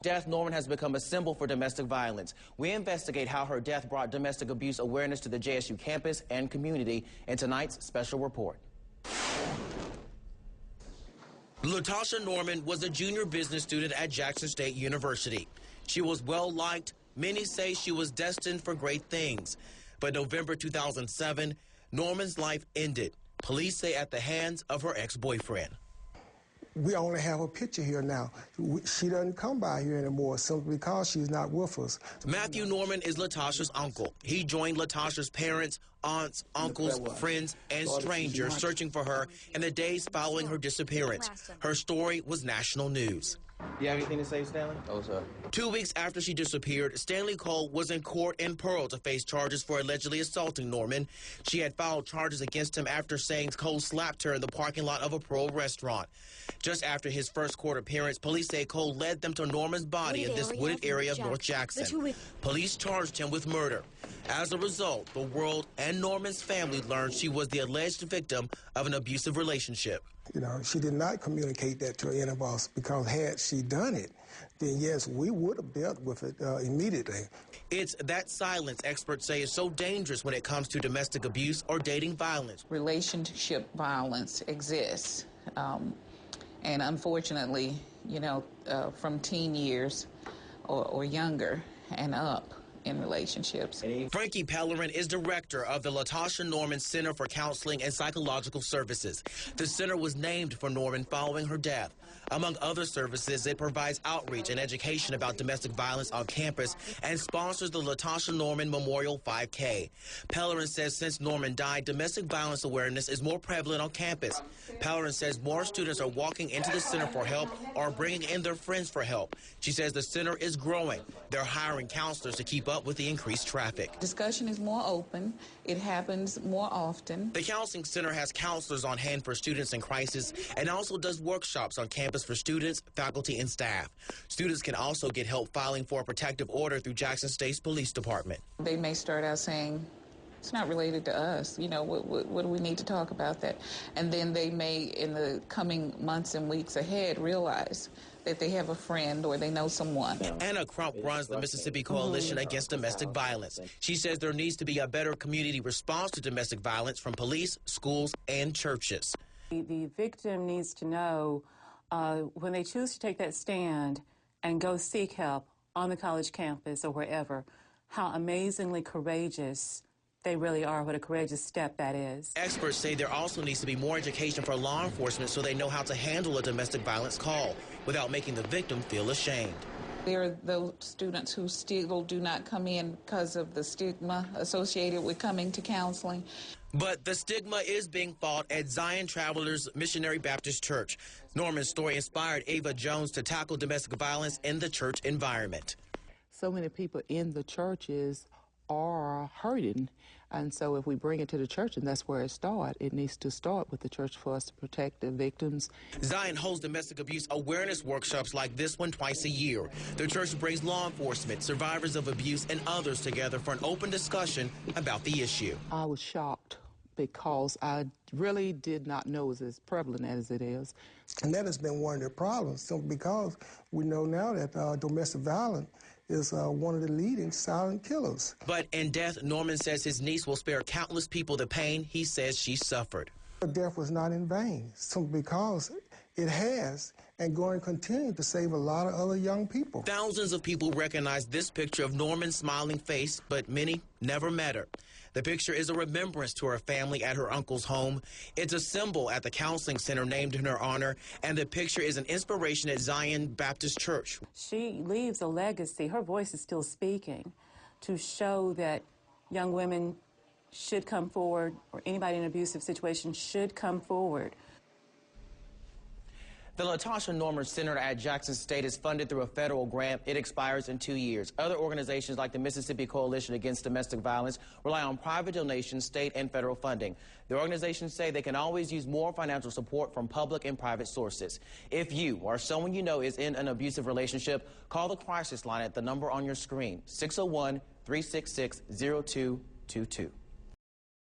Death, Norman has become a symbol for domestic violence. We investigate how her death brought domestic abuse awareness to the JSU campus and community in tonight's special report. Latasha Norman was a junior business student at Jackson State University. She was well-liked. Many say she was destined for great things. But November 2007, Norman's life ended. Police say at the hands of her ex-boyfriend. We only have a picture here now. She doesn't come by here anymore simply because she's not with us. Matthew Norman is Latasha's uncle. He joined Latasha's parents, aunts, uncles, friends, and strangers searching for her in the days following her disappearance. Her story was national news. Do you have anything to say, Stanley? Oh, sir. 2 weeks after she disappeared, Stanley Cole was in court in Pearl to face charges for allegedly assaulting Norman. She had filed charges against him after saying Cole slapped her in the parking lot of a Pearl restaurant. Just after his first court appearance, police say Cole led them to Norman's body in this wooded area of North Jackson. Police charged him with murder. As a result, the world and Norman's family learned she was the alleged victim of an abusive relationship. You know, she did not communicate that to any of us because had she done it, then yes, we would have dealt with it immediately. It's that silence experts say is so dangerous when it comes to domestic abuse or dating violence. Relationship violence exists. And unfortunately, you know, from teen years or younger and up in relationships. Frankie Pellerin is director of the Latasha Norman Center for Counseling and Psychological Services. The center was named for Norman following her death. Among other services, it provides outreach and education about domestic violence on campus and sponsors the Latasha Norman Memorial 5K. Pellerin says since Norman died, domestic violence awareness is more prevalent on campus. Pellerin says more students are walking into the center for help or bringing in their friends for help. She says the center is growing. They're hiring counselors to keep up with the increased traffic. Discussion is more open. It happens more often. The counseling center has counselors on hand for students in crisis and also does workshops on campus for students, faculty, and staff. Students can also get help filing for a protective order through Jackson State's police department. They may start out saying, it's not related to us. You know, what do we need to talk about that? And then they may, in the coming months and weeks ahead, realize that they have a friend or they know someone. Anna Crump runs the Mississippi Coalition Against Domestic Violence. She says there needs to be a better community response to domestic violence from police, schools, and churches. The victim needs to know when they choose to take that stand and go seek help on the college campus or wherever, how amazingly courageous they really are, what a courageous step that is. Experts say there also needs to be more education for law enforcement so they know how to handle a domestic violence call without making the victim feel ashamed. There are those students who still do not come in because of the stigma associated with coming to counseling. But the stigma is being fought at Zion Travelers Missionary Baptist Church. Norman's story inspired Ava Jones to tackle domestic violence in the church environment. So many people in the churches are hurting, and so if we bring it to the church, and that's where it starts, it needs to start with the church for us to protect the victims. Zion holds domestic abuse awareness workshops like this one twice a year. The church brings law enforcement, survivors of abuse, and others together for an open discussion about the issue. I was shocked because I really did not know it was as prevalent as it is. And that has been one of the problems, simply because we know now that domestic violence is one of the leading silent killers. But in death, Norman says his niece will spare countless people the pain he says she suffered. Her death was not in vain, simply because it has and going to continue to save a lot of other young people. Thousands of people recognize this picture of Norman's smiling face, but many never met her. The picture is a remembrance to her family at her uncle's home. It's a symbol at the counseling center named in her honor, and the picture is an inspiration at Zion Baptist Church. She leaves a legacy. Her voice is still speaking to show that young women should come forward, or anybody in an abusive situation should come forward. The Latasha Norman Center at Jackson State is funded through a federal grant. It expires in 2 years. Other organizations like the Mississippi Coalition Against Domestic Violence rely on private donations, state and federal funding. The organizations say they can always use more financial support from public and private sources. If you or someone you know is in an abusive relationship, call the crisis line at the number on your screen, 601-366-0222.